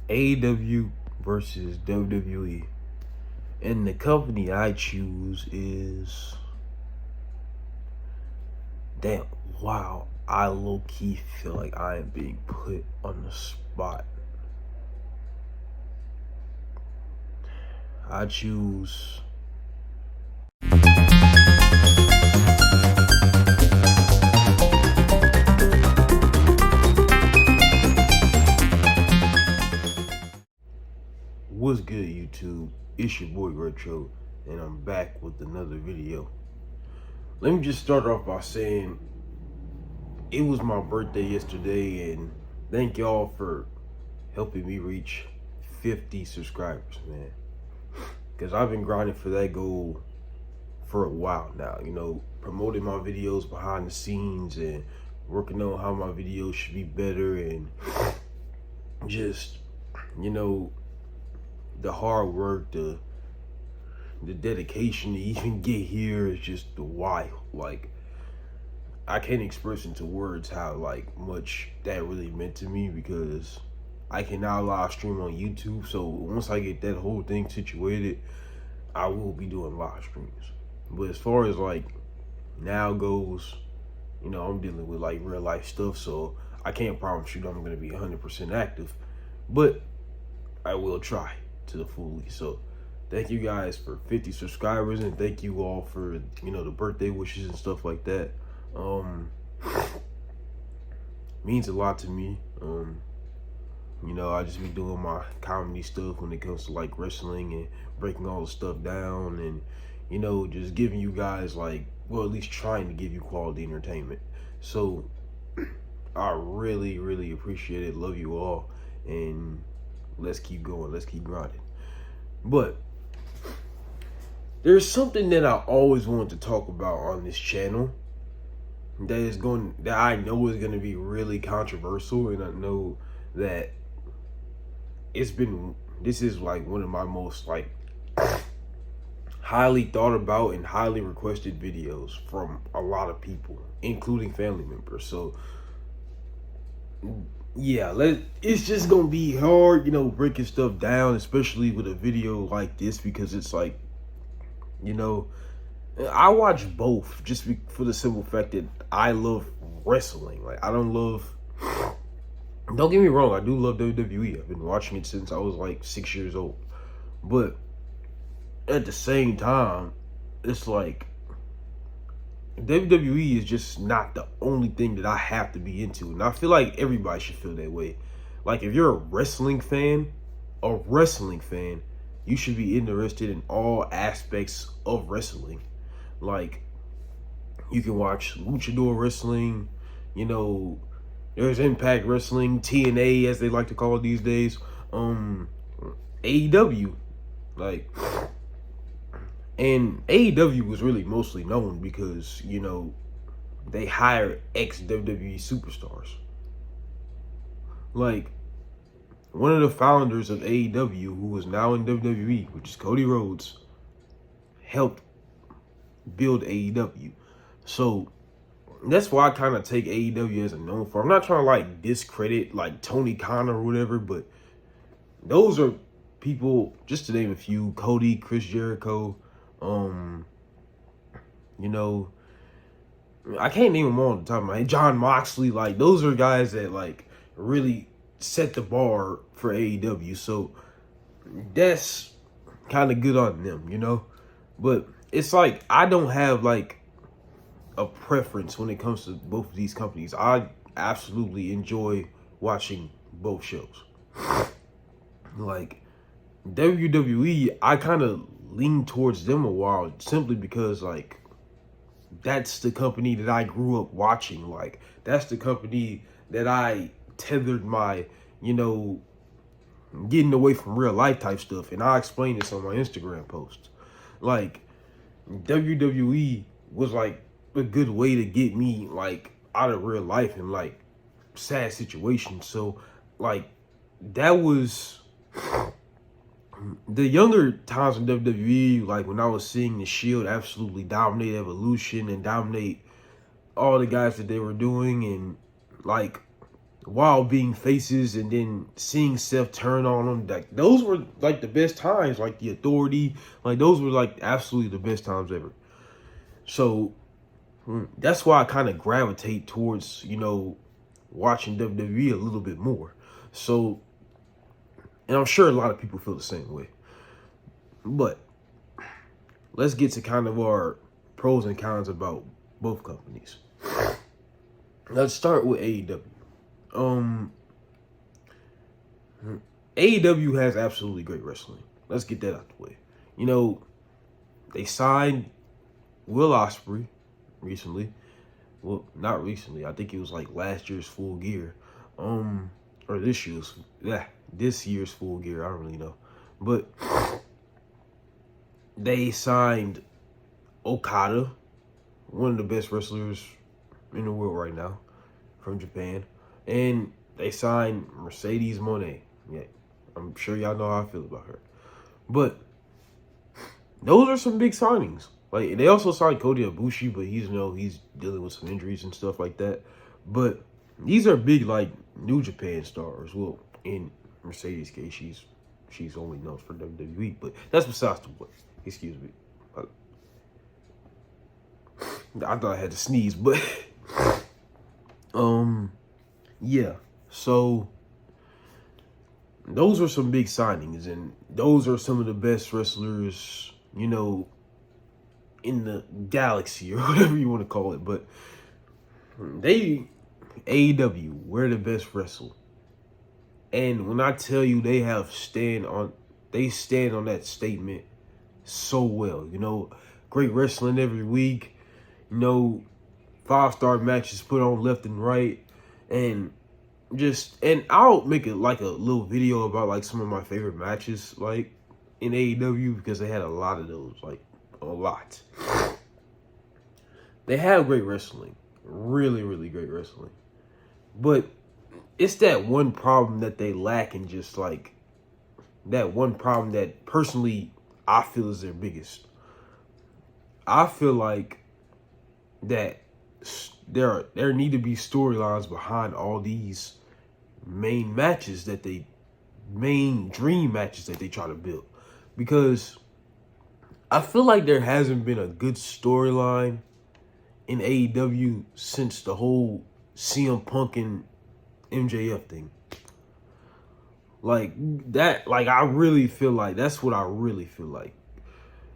AEW versus WWE. And the company I choose is... Damn, wow. I low-key feel like I am being put on the spot. I choose... What's good, YouTube? It's your boy Retro, and I'm back with another video. Let me just start off by saying it was my birthday yesterday, and thank y'all for helping me reach 50 subscribers, man. Because I've been grinding for that goal for a while now, promoting my videos behind the scenes and working on how my videos should be better, and just, the hard work, the dedication to even get here is just wild. Like, I can't express into words how much that really meant to me, because I can now live stream on YouTube. So once I get that whole thing situated, I will be doing live streams. But as far as now goes, I'm dealing with real life stuff, so I can't promise you that I'm gonna be 100% active, but I will try to the fully. So thank you guys for 50 subscribers, and thank you all for the birthday wishes and stuff like that. Means a lot to me. I just be doing my comedy stuff when it comes to wrestling and breaking all the stuff down, and just giving you guys at least trying to give you quality entertainment. So I really appreciate it. Love you all, and let's keep going. Let's keep grinding. But there's something that I always wanted to talk about on this channel that I know is going to be really controversial, and I know that this is one of my most highly thought about and highly requested videos from a lot of people, including family members. So yeah, it's just gonna be hard, breaking stuff down, especially with a video like this, because it's I watch both just for the simple fact that I love wrestling. Don't get me wrong, I do love WWE. I've been watching it since I was 6 years old. But at the same time, it's WWE is just not the only thing that I have to be into. And I feel like everybody should feel that way. If you're a wrestling fan, you should be interested in all aspects of wrestling. You can watch luchador wrestling, there's Impact Wrestling, TNA as they like to call it these days, AEW, and AEW was really mostly known because, they hired ex-WWE superstars. One of the founders of AEW, who is now in WWE, which is Cody Rhodes, helped build AEW. So that's why I kind of take AEW as a known for. I'm not trying to discredit Tony Khan or whatever, but those are people, just to name a few: Cody, Chris Jericho, I can't name them all on the top of my head. John Moxley, those are guys that really set the bar for AEW. So that's kind of good on them, But it's I don't have a preference when it comes to both of these companies. I absolutely enjoy watching both shows. WWE, I kind of lean towards them a while, simply because that's the company that I grew up watching. That's the company that I tethered my, getting away from real life type stuff. And I explained this on my Instagram post. WWE was a good way to get me out of real life and sad situations. So that was the younger times in WWE, when I was seeing the Shield absolutely dominate Evolution and dominate all the guys that they were doing, and while being faces, and then seeing Seth turn on them. Like, those were like the best times. Like the Authority, like those were like absolutely the best times ever. So that's why I kind of gravitate towards, you know, watching WWE a little bit more. So, and I'm sure a lot of people feel the same way. But let's get to kind of our pros and cons about both companies. Let's start with AEW. AEW has absolutely great wrestling. Let's get that out the way. You know, they signed Will Ospreay recently. Well, not recently. I think it was like last year's Full Gear. Or this year's Full Gear. I don't really know. But they signed Okada, one of the best wrestlers in the world right now, from Japan. And they signed Mercedes Moné. Yeah, I'm sure y'all know how I feel about her. But those are some big signings. Like, they also signed Kota Ibushi, but he's dealing with some injuries and stuff like that. But these are big, like, New Japan stars. Well, in Mercedes' case, she's only known for WWE, but that's besides the point. Excuse me. I thought I had to sneeze, but yeah. So those are some big signings, and those are some of the best wrestlers, you know, in the galaxy, or whatever you want to call it. But AEW, we're the best wrestle. And when I tell you they stand on that statement so well. You know, great wrestling every week. You know, 5-star matches put on left and right. And I'll make it like a little video about like some of my favorite matches like in AEW, because they had a lot of those, like a lot. They have great wrestling. Really, really great wrestling. But it's that one problem that they lack, and just like that one problem that personally I feel is their biggest. I feel like that there need to be storylines behind all these main dream matches that they try to build, because I feel like there hasn't been a good storyline in AEW since the whole CM Punk and MJF thing. Like that, like I really feel like that's what I really feel like.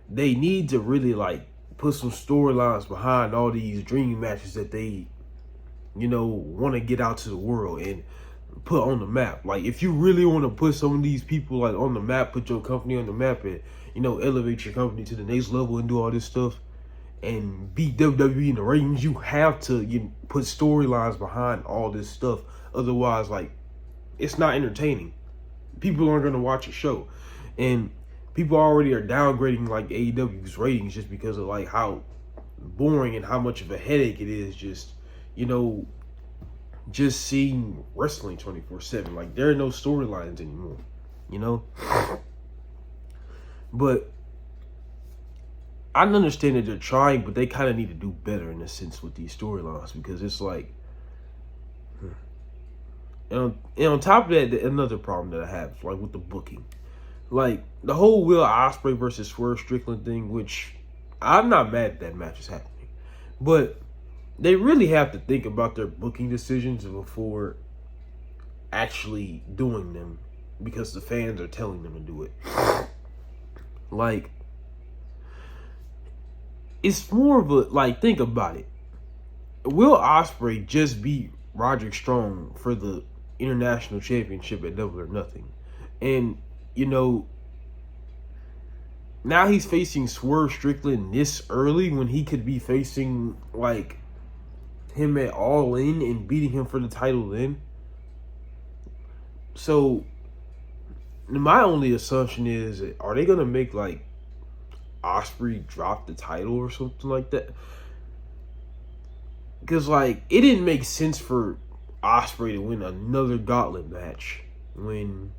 They need to really like put some storylines behind all these dream matches that they, you know, want to get out to the world and put on the map. Like, if you really want to put some of these people like on the map, put your company on the map, and, you know, elevate your company to the next level and do all this stuff and beat WWE in the ratings, you have to put storylines behind all this stuff. Otherwise, like, it's not entertaining. People aren't going to watch a show. And people already are downgrading like AEW's ratings just because of like how boring and how much of a headache it is just, you know, just seeing wrestling 24/7. Like, there are no storylines anymore, you know? But I understand that they're trying, but they kind of need to do better in a sense with these storylines, because it's like, and on top of that, another problem that I have is like with the booking. Like, the whole Will Ospreay versus Swerve Strickland thing, which I'm not mad that match is happening, but they really have to think about their booking decisions before actually doing them, because the fans are telling them to do it. Like, it's more of a, like, think about it. Will Ospreay just beat Roderick Strong for the International Championship at Double or Nothing. And, you know, now he's facing Swerve Strickland this early when he could be facing, like, him at All In and beating him for the title then. So, my only assumption is, are they going to make, like, Ospreay drop the title or something like that? Because, like, it didn't make sense for Ospreay to win another gauntlet match when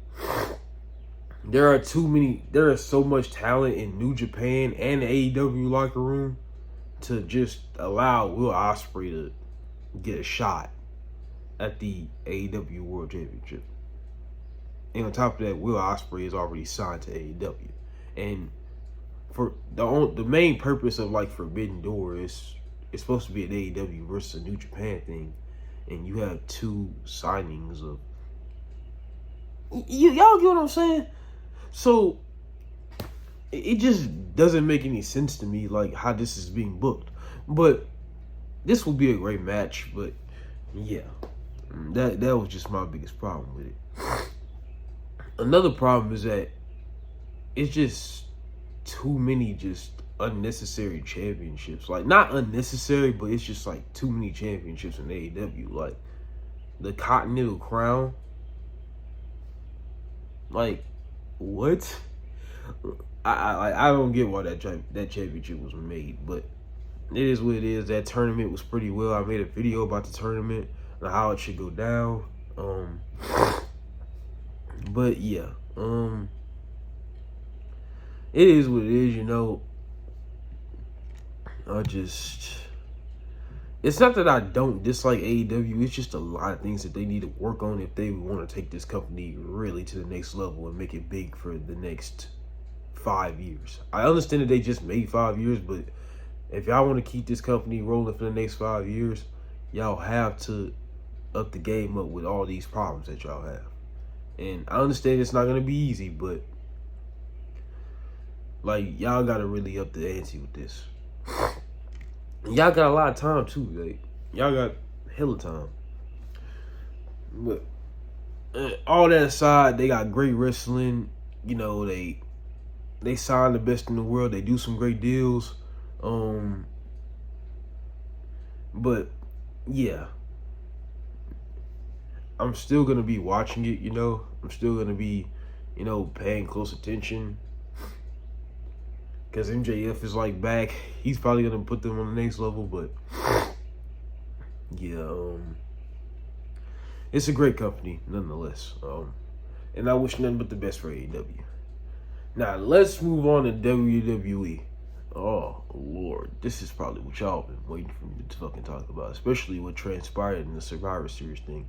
there is so much talent in New Japan and the AEW locker room to just allow Will Ospreay to get a shot at the AEW World Championship. And on top of that, Will Ospreay is already signed to AEW. And for the main purpose of like Forbidden Door is it's supposed to be an AEW versus a New Japan thing, and you have two signings of y'all get what I'm saying? So it just doesn't make any sense to me like how this is being booked. But this will be a great match. But yeah, that was just my biggest problem with it. Another problem is that it's just too many just unnecessary championships. Like, not unnecessary, but it's just like too many championships in AEW. Like the Continental Crown. Like, what? I don't get why that championship was made, but it is what it is. That tournament was pretty well. I made a video about the tournament and how it should go down. But yeah, it is what it is, you know. It's not that I don't dislike AEW. It's just a lot of things that they need to work on if they want to take this company really to the next level and make it big for the next 5 years. I understand that they just made 5 years, but if y'all want to keep this company rolling for the next 5 years, y'all have to up the game up with all these problems that y'all have. And I understand it's not going to be easy, but like, y'all got to really up the ante with this. And y'all got a lot of time too. Like, y'all got hella time. But all that aside, they got great wrestling. You know, they sign the best in the world. They do some great deals. But yeah, I'm still gonna be watching it. You know, I'm still gonna be, you know, paying close attention. Because MJF is like back. He's probably going to put them on the next level. But yeah, it's a great company nonetheless. And I wish nothing but the best for AEW. Now, let's move on to WWE. Oh, Lord. This is probably what y'all been waiting for me to fucking talk about. Especially what transpired in the Survivor Series thing.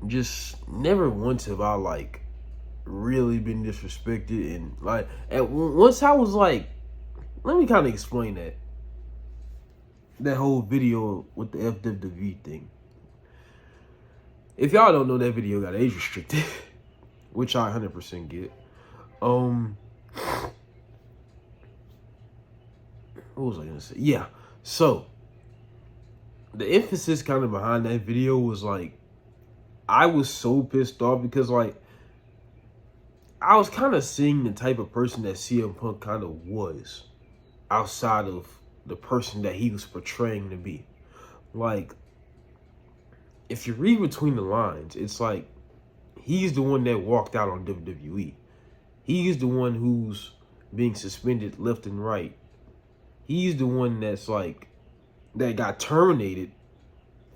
Just never once have I, like, really been disrespected, and like once I was like, let me kind of explain that whole video with the FWW thing. If y'all don't know, that video got age restricted, which I 100% get. What was I gonna say? Yeah, so the emphasis kind of behind that video was like, I was so pissed off because like I was kind of seeing the type of person that CM Punk kind of was outside of the person that he was portraying to be. Like, if you read between the lines, it's like he's the one that walked out on WWE. He's the one who's being suspended left and right. He's the one that's like, that got terminated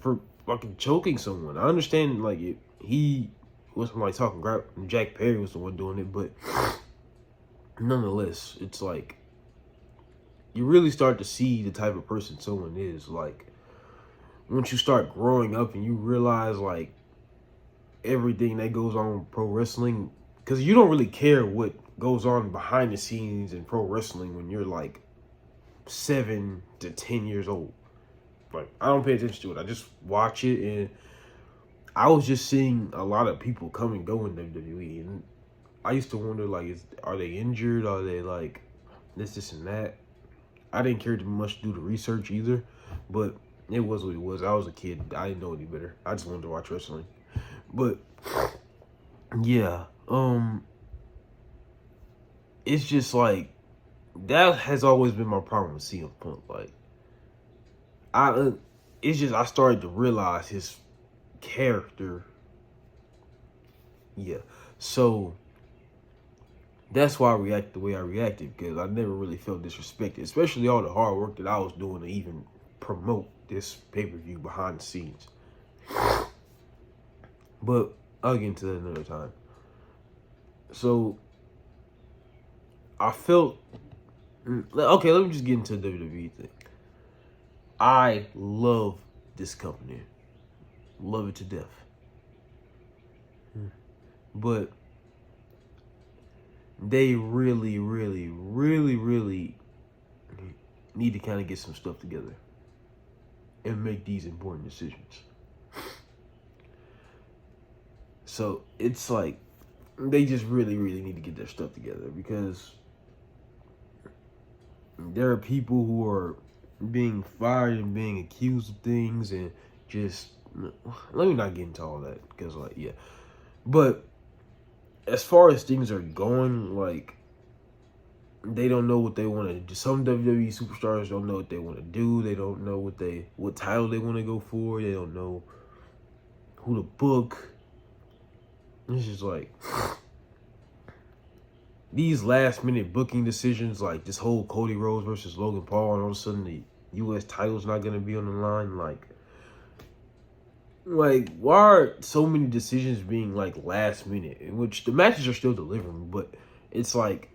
for fucking choking someone. I understand, like, he wasn't like talking crap. Jack Perry was the one doing it, but nonetheless, it's like you really start to see the type of person someone is. Like, once you start growing up and you realize like everything that goes on in pro wrestling, because you don't really care what goes on behind the scenes in pro wrestling when you're like 7 to 10 years old. Like, I don't pay attention to it. I just watch it, and I was just seeing a lot of people come and go in WWE, and I used to wonder, like, are they injured? Are they, like, this, and that? I didn't care too much to do the research either, but it was what it was. I was a kid. I didn't know any better. I just wanted to watch wrestling. But, yeah, it's just, like, that has always been my problem with CM Punk. Like, I started to realize his character. Yeah, so that's why I reacted the way I reacted, because I never really felt disrespected, especially all the hard work that I was doing to even promote this pay-per-view behind the scenes. But I'll get into that another time. So I felt, okay, let me just get into the WWE thing. I love this company. Love it to death. But they really, really, really, really need to kind of get some stuff together and make these important decisions. So it's like they just really, really need to get their stuff together, because there are people who are being fired and being accused of things, and just, let me not get into all that, because like, yeah. But as far as things are going, like, they don't know what they want to do. Some WWE superstars don't know what they want to do. They don't know what title they want to go for. They don't know who to book. It's just like these last minute booking decisions, like this whole Cody Rhodes versus Logan Paul, and all of a sudden the U.S. title's not gonna be on the line. Like why are so many decisions being like last minute? In which the matches are still delivering, but it's like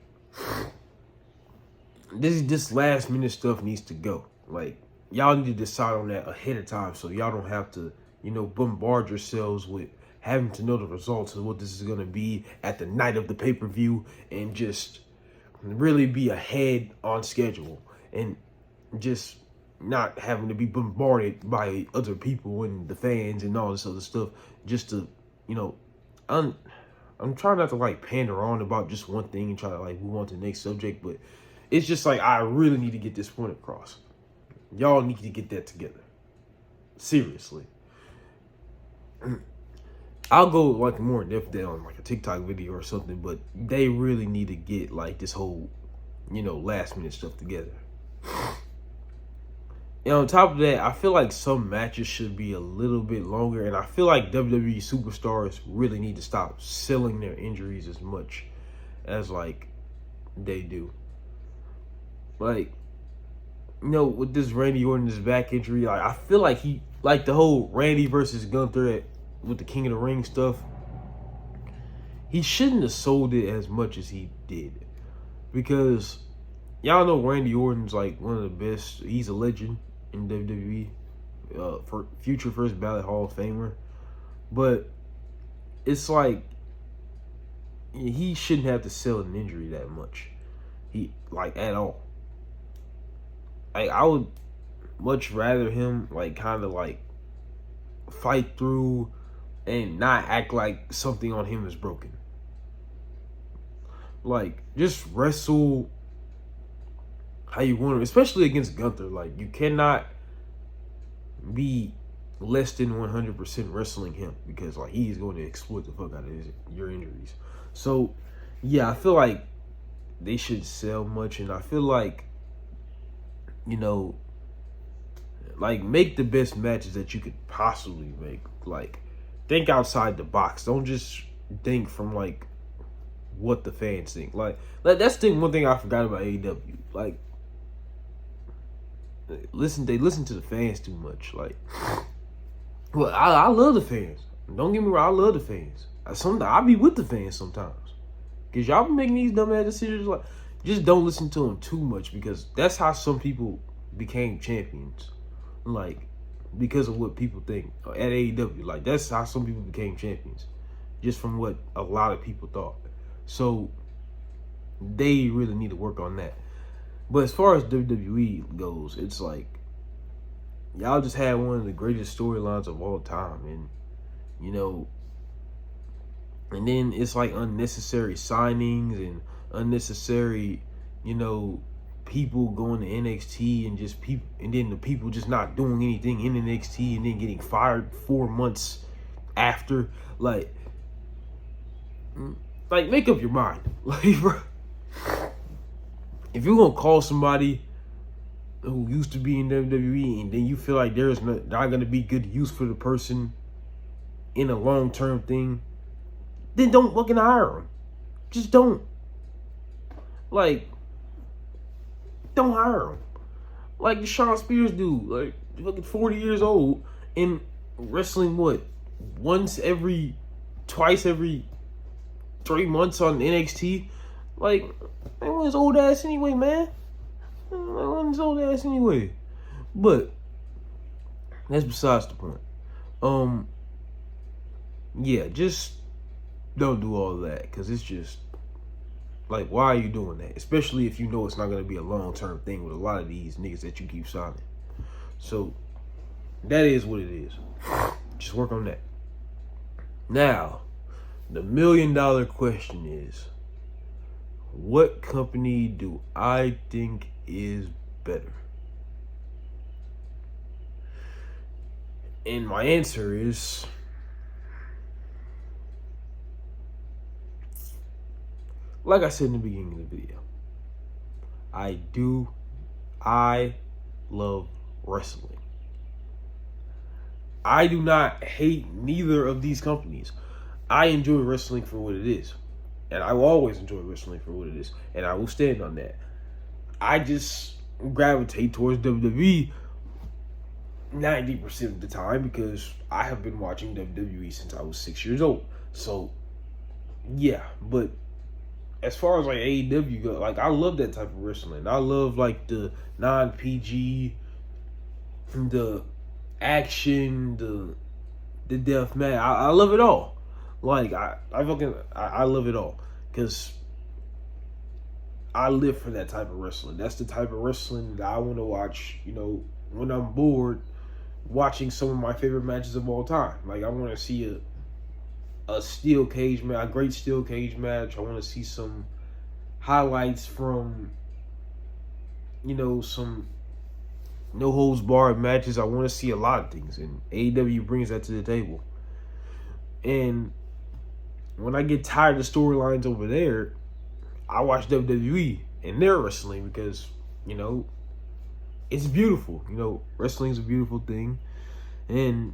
this last minute stuff needs to go. Like, y'all need to decide on that ahead of time, so y'all don't have to, bombard yourselves with having to know the results of what this is going to be at the night of the pay-per-view, and just really be ahead on schedule, and just not having to be bombarded by other people and the fans and all this other stuff just to, I'm trying not to like pander on about just one thing and try to like move on to the next subject, but it's just like I really need to get this point across. Y'all need to get that together. Seriously. I'll go like more in depth on like a TikTok video or something, but they really need to get like this whole, last minute stuff together. And on top of that, I feel like some matches should be a little bit longer, and I feel like WWE superstars really need to stop selling their injuries as much as like they do. Like, with this Randy Orton's back injury, like I feel like the whole Randy versus Gunther with the King of the Ring stuff, he shouldn't have sold it as much as he did, because y'all know Randy Orton's like one of the best. He's a legend in WWE, for future first ballot Hall of Famer, but it's like he shouldn't have to sell an injury that much, at all. Like, I would much rather him like kind of like fight through and not act like something on him is broken. Like, just wrestle how you want to, especially against Gunther. Like, you cannot be less than 100% wrestling him, because like he is going to exploit the fuck out of your injuries. So yeah, I feel like they should sell much, and I feel like, like, make the best matches that you could possibly make. Like, think outside the box. Don't just think from like what the fans think. Like that's one thing I forgot about AEW. Like, they listen to the fans too much. Like, well, I love the fans. Don't get me wrong, I love the fans. I be with the fans sometimes, cause y'all be making these dumbass decisions. Like, just don't listen to them too much, because that's how some people became champions. Like, because of what people think at AEW. Like, that's how some people became champions, just from what a lot of people thought. So they really need to work on that. But as far as WWE goes, it's like y'all just had one of the greatest storylines of all time, and and then it's like unnecessary signings and unnecessary, people going to NXT, and just people, and then the people just not doing anything in NXT and then getting fired 4 months after. Like make up your mind. Like, bro, if you're gonna call somebody who used to be in WWE, and then you feel like there's not gonna be good use for the person in a long-term thing, then don't fucking hire them. Just don't. Like, don't hire him. Like the Shawn Spears dude, like fucking 40 years old and wrestling twice every 3 months on NXT. Like, man, want his old ass anyway, man. Man, want his old ass anyway. But That's besides the point. Yeah, just don't do all that, because it's just like, why are you doing that? Especially if you know it's not going to be a long-term thing with a lot of these niggas that you keep signing. So that is what it is. Just work on that. Now, the $1 million question is, what company do I think is better? And my answer is, like I said in the beginning of the video, I love wrestling. I do not hate neither of these companies. I enjoy wrestling for what it is. And I will always enjoy wrestling for what it is. And I will stand on that. I just gravitate towards WWE 90% of the time because I have been watching WWE since I was 6 years old. So, yeah. But as far as like AEW go, like, I love that type of wrestling. I love like the non-PG, the action, the death match. I love it all. Like, I love it all because I live for that type of wrestling. That's the type of wrestling that I want to watch, you know, when I'm bored watching some of my favorite matches of all time. Like, I want to see a steel cage match, a great steel cage match. I want to see some highlights from, you know, some no holds barred matches. I want to see a lot of things, and AEW brings that to the table. And when I get tired of storylines over there, I watch WWE and their wrestling because, you know, it's beautiful. You know, wrestling's a beautiful thing. And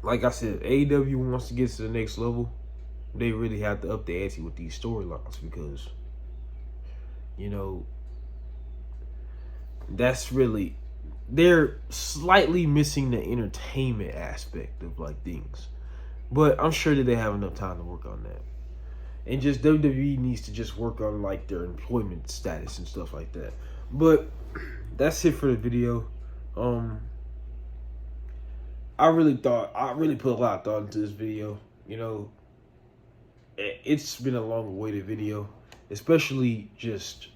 like I said, AEW wants to get to the next level. They really have to up the ante with these storylines because, you know, that's really, they're slightly missing the entertainment aspect of like things. But I'm sure that they have enough time to work on that. And just WWE needs to just work on like their employment status and stuff like that. But that's it for the video. I really put a lot of thought into this video. You know, it's been a long awaited video, especially just,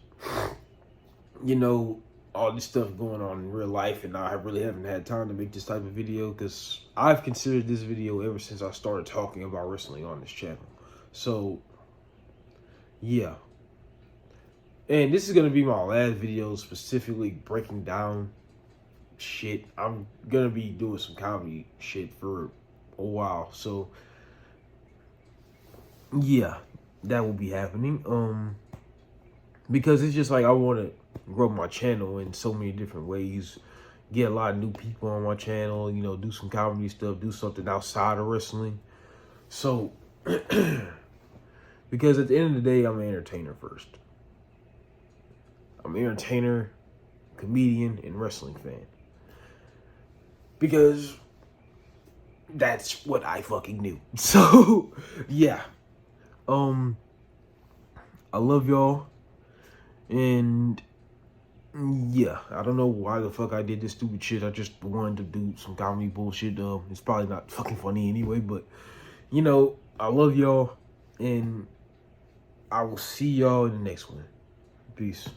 you know, all this stuff going on in real life, and I really haven't had time to make this type of video because I've considered this video ever since I started talking about wrestling on this channel. So, yeah. And this is going to be my last video specifically breaking down shit. I'm going to be doing some comedy shit for a while. So, yeah, that will be happening. Because it's just like I want to grow my channel in so many different ways, get a lot of new people on my channel, you know, do some comedy stuff, do something outside of wrestling. So, because at the end of the day, I'm an entertainer first. I'm an entertainer, comedian, and wrestling fan. Because that's what I fucking do. So, yeah. I love y'all. And yeah, I don't know why the fuck I did this stupid shit. I just wanted to do some comedy bullshit. It's probably not fucking funny anyway, but you know, I love y'all, and I will see y'all in the next one. Peace.